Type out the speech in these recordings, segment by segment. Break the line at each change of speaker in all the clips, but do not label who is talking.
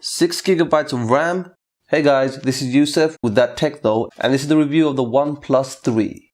6 gigabytes of RAM. Hey guys, this is Yusuf with That Tech Though, and this is the review of the OnePlus 3.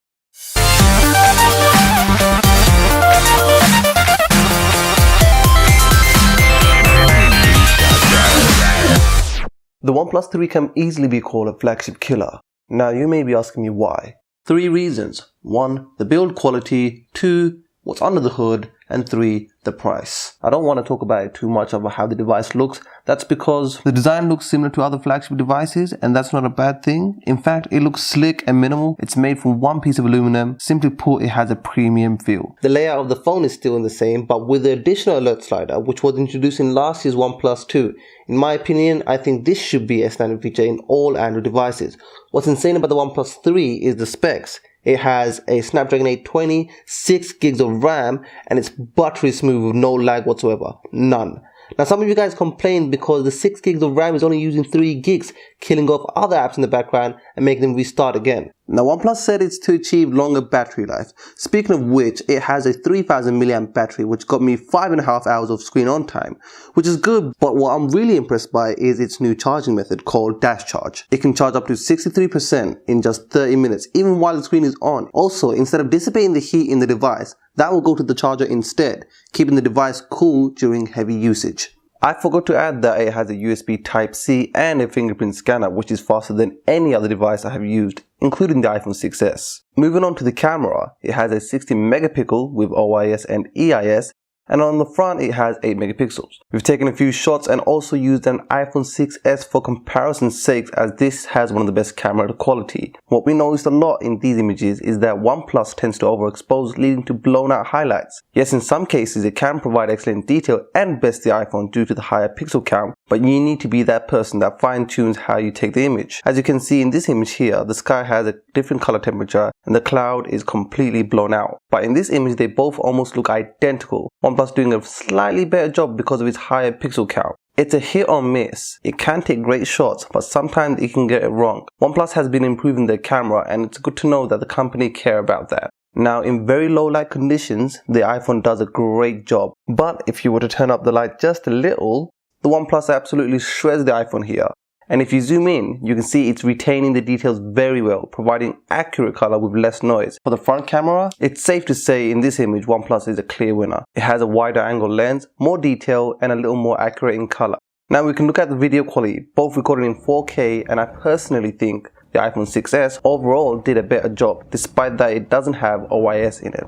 The OnePlus 3 can easily be called a flagship killer. Now you may be asking me why. 3 reasons. 1. The build quality. 2. What's under the hood. And 3. The price. I don't want to talk about it too much about how the device looks. That's because the design looks similar to other flagship devices, and that's not a bad thing. In fact, it looks slick and minimal. It's made from one piece of aluminum. Simply put, it has a premium feel. The layout of the phone is still the same, but with the additional alert slider, which was introduced in last year's OnePlus 2. In my opinion, I think this should be a standard feature in all Android devices. What's insane about the OnePlus 3 is the specs. It has a Snapdragon 820, 6 gigs of RAM, and it's buttery smooth with no lag whatsoever. None. Now some of you guys complained because the 6 gigs of RAM is only using 3 gigs, killing off other apps in the background and making them restart again. Now OnePlus said it's to achieve longer battery life. Speaking of which, it has a 3000 mAh battery which got me 5.5 hours of screen on time, which is good, but what I'm really impressed by is its new charging method called Dash Charge. It can charge up to 63% in just 30 minutes, even while the screen is on. Also, instead of dissipating the heat in the device, that will go to the charger instead, keeping the device cool during heavy usage. I forgot to add that it has a USB Type-C and a fingerprint scanner, which is faster than any other device I have used, including the iPhone 6s. Moving on to the camera, it has a 60 megapixel with OIS and EIS, and on the front it has 8 megapixels. We've taken a few shots and also used an iPhone 6s for comparison's sake, as this has one of the best camera quality. What we noticed a lot in these images is that OnePlus tends to overexpose, leading to blown out highlights. Yes, in some cases it can provide excellent detail and best the iPhone due to the higher pixel count, but you need to be that person that fine-tunes how you take the image. As you can see in this image here, the sky has a different color temperature and the cloud is completely blown out. But in this image they both almost look identical. OnePlus doing a slightly better job because of its higher pixel count. It's a hit or miss. It can take great shots, but sometimes it can get it wrong. OnePlus has been improving their camera, and it's good to know that the company care about that. Now, in very low light conditions, the iPhone does a great job. But if you were to turn up the light just a little, the OnePlus absolutely shreds the iPhone here. And if you zoom in, you can see it's retaining the details very well, providing accurate color with less noise. For the front camera, it's safe to say in this image OnePlus is a clear winner. It has a wider angle lens, more detail, and a little more accurate in color. Now we can look at the video quality, both recorded in 4K, and I personally think the iPhone 6s overall did a better job, despite that it doesn't have OIS in it.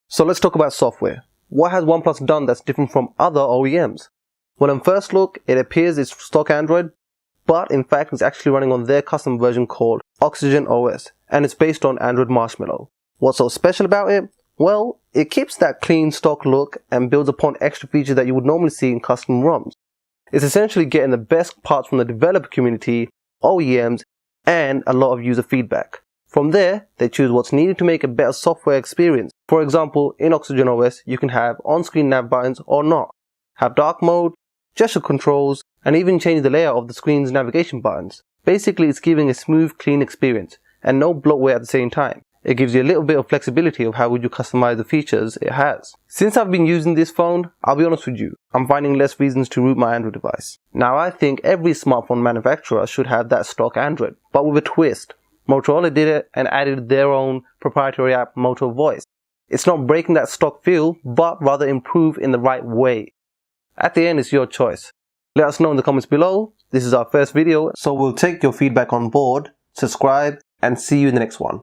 So let's talk about software. What has OnePlus done that's different from other OEMs? Well, on first look, it appears it's stock Android, but in fact it's actually running on their custom version called Oxygen OS, and it's based on Android Marshmallow. What's so special about it? Well, it keeps that clean stock look and builds upon extra features that you would normally see in custom ROMs. It's essentially getting the best parts from the developer community, OEMs, and a lot of user feedback. From there, they choose what's needed to make a better software experience. For example, in Oxygen OS, you can have on-screen nav buttons or not, have dark mode, gesture controls, and even change the layout of the screen's navigation buttons. Basically, it's giving a smooth, clean experience, and no bloatware at the same time. It gives you a little bit of flexibility of how would you customize the features it has. Since I've been using this phone, I'll be honest with you, I'm finding less reasons to root my Android device. Now I think every smartphone manufacturer should have that stock Android, but with a twist. Motorola did it and added their own proprietary app, Moto Voice. It's not breaking that stock feel, but rather improve in the right way. At the end, it's your choice. Let us know in the comments below. This is our first video, so we'll take your feedback on board, subscribe, and see you in the next one.